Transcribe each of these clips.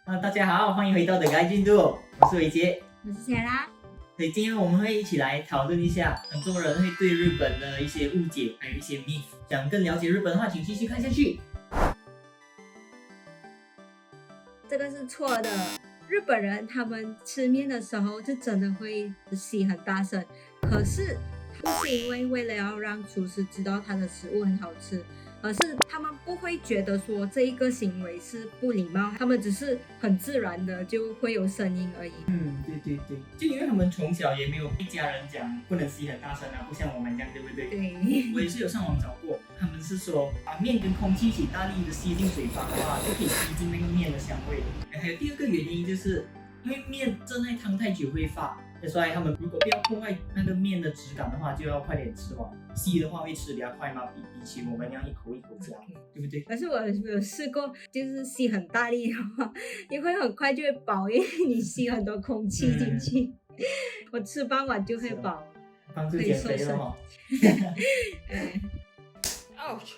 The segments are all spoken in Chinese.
大家好，欢迎回到The Guy 进度，我是伟杰。我是谢拉。所以今天我们会一起来讨论一下很多人会对日本的一些误解，还有一些 myth。想更了解日本的话，请继续看下去。这个是错的。日本人他们吃面的时候是真的会吸很大声，可是不是因为了要让厨师知道他的食物很好吃，而是他们不会觉得说这一个行为是不礼貌，他们只是很自然的就会有声音而已。对，就因为他们从小也没有被家人讲不能吸很大声啊，不像我们这样，对不对？对。我也是有上网找过，他们是说把面跟空气一起大力的吸进嘴巴的话，就可以吸进那个面的香味。还有第二个原因就是因为面蒸在汤太久会发，所以他们如果不要破坏那个面的质感的话，就要快点吃完。吸的话会吃比较快嘛，比起我们要一口一口这样，对不对？可是我有试过，就是吸很大力的话，你会很快就会饱，因为你吸很多空气进去。我吃半碗就会饱，帮助减肥了哈。Ouch！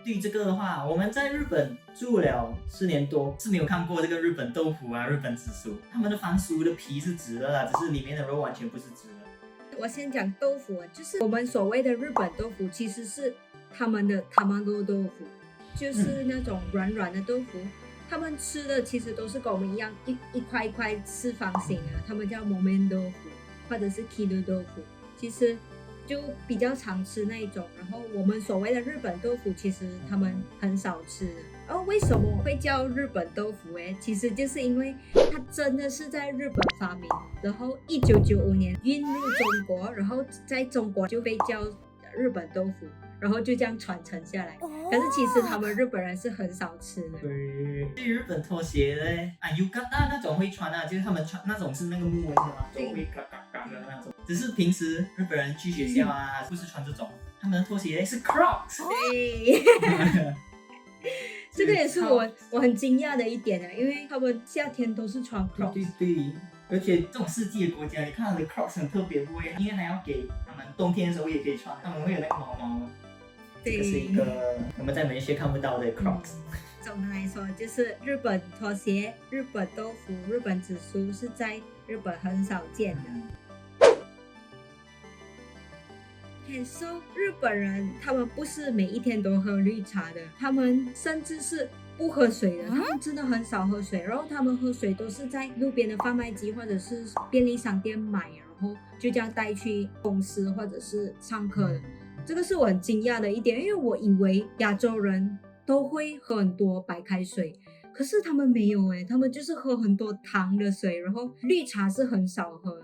对于这个的话，我们在日本住了4年多，是没有看过这个日本豆腐啊、日本紫薯。他们的番薯的皮是直的啦，只是里面的肉完全不是直的。我先讲豆腐，就是我们所谓的日本豆腐，其实是他们的卵豆腐，就是那种软软的豆腐。他们吃的其实都是跟我们一样，一块一块四方形的，他们叫木棉豆腐或者是 kido 豆腐，其实就比较常吃那一种。然后我们所谓的日本豆腐，其实他们很少吃的。为什么会叫日本豆腐？其实就是因为它真的是在日本发明，然后1995年运入中国，然后在中国就被叫日本豆腐，然后就这样传承下来。可是其实他们日本人是很少吃的。对，对日本拖鞋嘞，Yukata 那种会穿啊，就是他们穿那种是那个木纹是吗？就会嘎嘎嘎的那种。只是平时日本人去学校啊，不是穿这种，他们的拖鞋是 Crocs。对。这个也是我很惊讶的一点啊，因为他们夏天都是穿 Crocs。对，而且这种世纪的国家，你看他的 Crocs 很特别，不会，因为还要给他们冬天的时候也可以穿，他们会有那个毛毛的。这是一个我们在美学看不到的 Crocs。总的来说，就是日本拖鞋、日本豆腐、日本紫薯是在日本很少见的。So 日本人他们不是每一天都喝绿茶的，他们甚至是不喝水的，他们真的很少喝水。然后他们喝水都是在路边的贩卖机或者是便利商店买，然后就这样带去公司或者是上课的。这个是我很惊讶的一点，因为我以为亚洲人都会喝很多白开水，可是他们没有他们就是喝很多糖的水，然后绿茶是很少喝，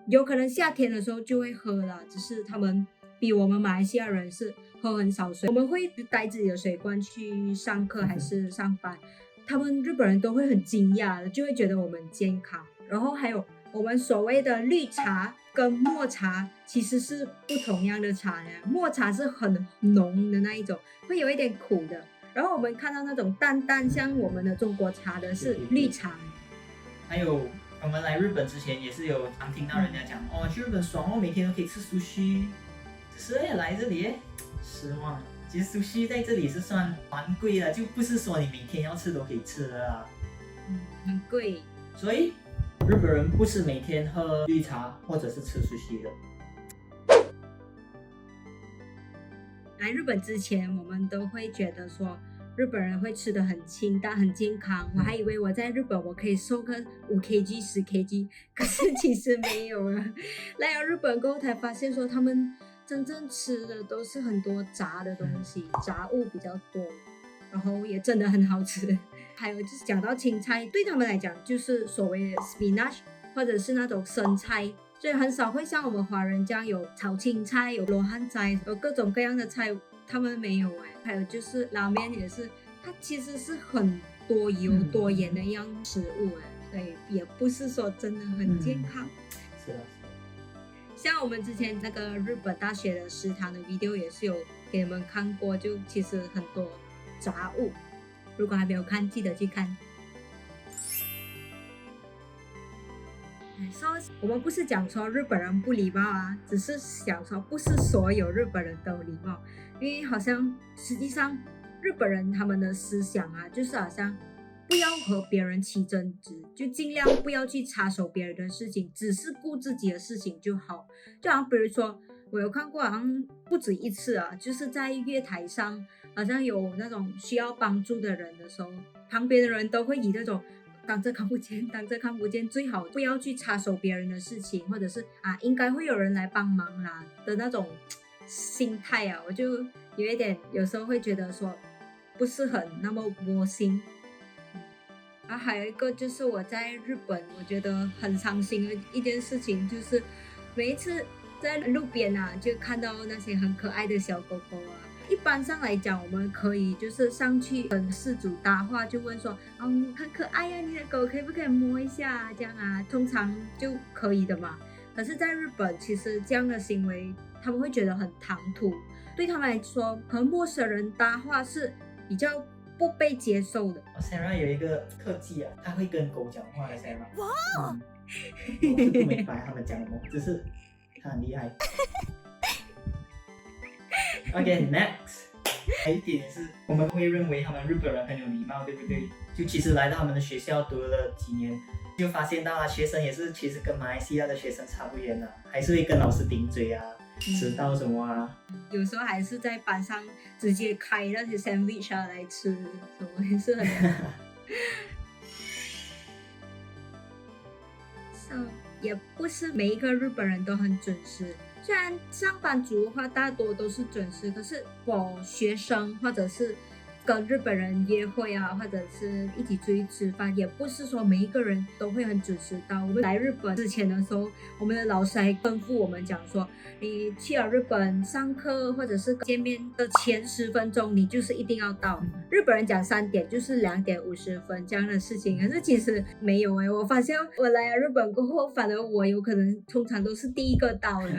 有可能夏天的时候就会喝啦，只是他们比我们马来西亚人是喝很少水。我们会带自己的水罐去上课还是上班，他们日本人都会很惊讶的，就会觉得我们健康。然后还有我们所谓的绿茶跟抹茶其实是不同样的茶的，抹茶是很浓的那一种，会有一点苦的，然后我们看到那种淡淡像我们的中国茶的是绿茶。还有我们来日本之前也是有常听到人家讲去日本爽哦，每天都可以吃sushi，只是来这里失望了。其实sushi在这里是算蛮贵的，就不是说你每天要吃都可以吃的啦。很贵。所以日本人不是每天喝绿茶或者是吃sushi的。来日本之前，我们都会觉得说日本人会吃得很清淡、很健康。我还以为我在日本我可以瘦个5kg、10kg，可是其实没有了。来到日本过后才发现说，他们真正吃的都是很多炸的东西，杂物比较多，然后也真的很好吃。还有就是讲到青菜，对他们来讲就是所谓的 spinach 或者是那种生菜，所以很少会像我们华人这样有炒青菜、有罗汉菜、有各种各样的菜，他们没有还有就是拉面也是，它其实是很多油多盐的一样食物所以也不是说真的很健康。是的。像我们之前那个日本大学的食堂的 video 也是有给你们看过，就其实很多杂物，如果还没有看记得去看。我们不是讲说日本人不礼貌啊，只是想说不是所有日本人都礼貌，因为好像实际上日本人他们的思想啊，就是好像不要和别人起争执，就尽量不要去插手别人的事情，只是顾自己的事情就好。就好像比如说，我有看过，好像不止一次啊，就是在月台上，好像有那种需要帮助的人的时候，旁边的人都会以那种当这看不见，当这看不见，最好不要去插手别人的事情，或者是应该会有人来帮忙啦的那种心态啊，我就有一点有时候会觉得说不是很那么窝心。然后还有一个就是我在日本，我觉得很伤心的一件事情，就是每一次在路边就看到那些很可爱的小狗狗啊。一般上来讲，我们可以就是上去跟事主搭话，就问说，很可爱啊，你的狗可不可以摸一下这样啊？通常就可以的嘛。可是，在日本，其实这样的行为他们会觉得很唐突，对他们来说，和陌生人搭话是比较不被接受的。Sarah 有一个特技啊，他会跟狗讲话的 Sarah。哇！我是不明白他们讲什么，只是他很厉害。OK，next，还有一点是，我们会认为他们日本人很有礼貌，对不对？就其实来到他们的学校读了几年，就发现到学生也是其实跟马来西亚的学生差不远啊，还是会跟老师顶嘴啊，迟到什么啊。有时候还是在班上直接开那些 sandwich 来吃，什么也是很so, 也不是每一个日本人都很准时。虽然上班族的话大多都是准时，可是我学生或者是跟日本人约会啊，或者是一起出去吃饭，也不是说每一个人都会很准时到。我们来日本之前的时候，我们的老师还吩咐我们讲说，你去了日本上课或者是见面的前10分钟，你就是一定要到。日本人讲3点就是2点50分这样的事情，可是其实没有我发现我来了日本过后，反而我有可能通常都是第一个到的，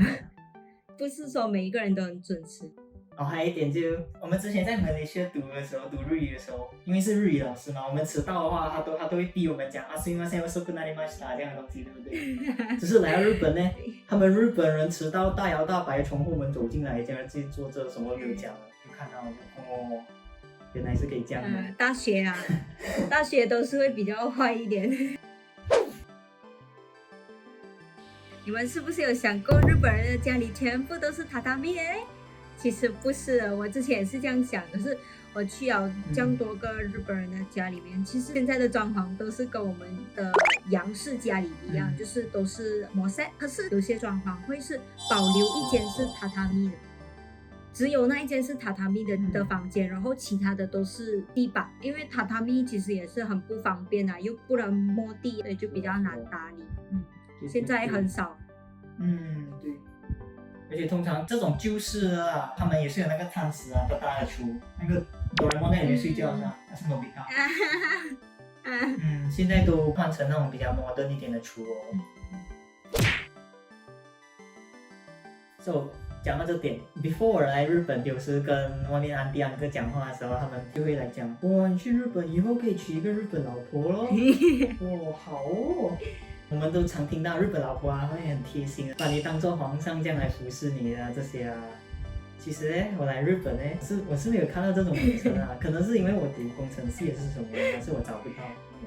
不是说每一个人都很准时。还有一点就，我们之前在马来西亚读的时候，读日语的时候，因为是日语老师嘛，我们迟到的话，他都会逼我们讲すみません、遅くなりました这样的东西，对不对？只是来到日本呢，他们日本人迟到大摇大摆从后门走进来，这样自己坐着什么都没有讲了，就看到就原来是可以这样的。大学都是会比较坏一点。你们是不是有想过日本人的家里全部都是榻榻米嘞？其实不是的，我之前也是这样想，可是我去了这样多个日本人的家里面，其实现在的装潢都是跟我们的洋式家里一样，就是都是模式，可是有些装潢会是保留一间是榻榻米的，只有那一间是榻榻米的房间，然后其他的都是地板，因为榻榻米其实也是很不方便啊，又不能摸地，所以就比较难打理。现在很少。对。而且通常这种旧式啊，他们也是有那个汤匙啊，大大的厨，那个哆啦 A 梦在里面睡觉是吧？那是诺比达。现在都换成那种比较modern一点的厨哦。So 讲到这点 ，before 我来日本，有时跟外面安迪安哥讲话的时候，他们就会来讲，哇，你去日本以后可以娶一个日本老婆咯。哇，好哦。我们都常听到日本老婆会很贴心，把你当做皇上这样来服侍你啊，这些啊。其实呢，我来日本呢，我是没有看到这种流程啊，可能是因为我读工程系也是什么，还是我找不到。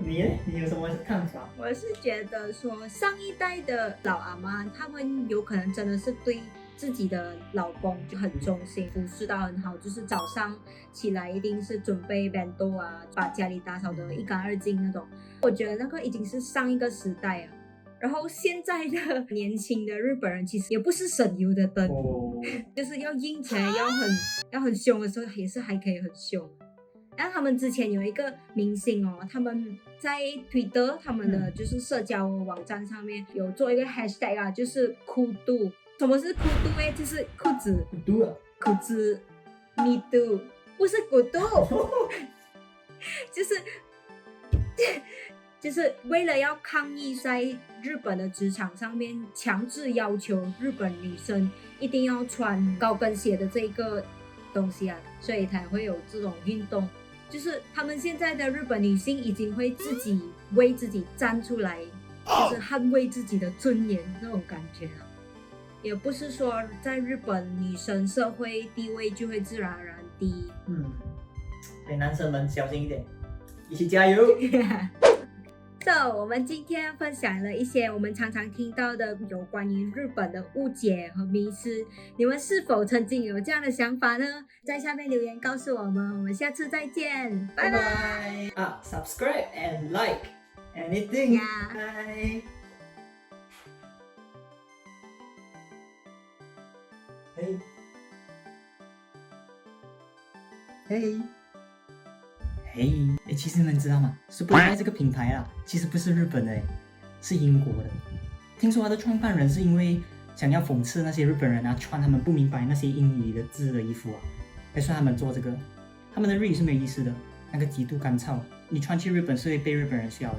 你呢？你有什么看法？我是觉得说，上一代的老阿妈，他们有可能真的是对自己的老公就很忠心，服侍到很好，就是早上起来一定是准备 bento 啊，把家里打扫得一干二净那种。我觉得那个已经是上一个时代啊。然后现在的年轻的日本人其实也不是省油的灯，就是要硬起来要很凶的时候也是还可以很凶。然后他们之前有一个明星他们在 Twitter 他们的就是社交网站上面有做一个 hashtag 啊，就是裤肚。什么是裤肚呢？就是裤子，裤子 me too， 不是骨肚，就是为了要抗议在日本的职场上面强制要求日本女生一定要穿高跟鞋的这一个东西啊，所以才会有这种运动。就是他们现在的日本女性已经会自己为自己站出来，就是捍卫自己的尊严那种感觉啊。也不是说在日本女生社会地位就会自然而然低。所以男生们小心一点。一起加油。So， 我们今天分享了一些我们常常听到的有关于日本的误解和迷思，你们是否曾经有这样的想法呢？在下面留言告诉我们，我们下次再见，拜拜。Subscribe and like anything. Yeah. Bye. Hey. Hey. 其实你们知道吗 ？Superdry 这个品牌啊，其实不是日本的，是英国的。听说它的创办人是因为想要讽刺那些日本人啊，穿他们不明白那些英语的字的衣服啊，所以他们做这个。他们的日语是没有意思的，那个极度干燥，你穿去日本是会被日本人笑的。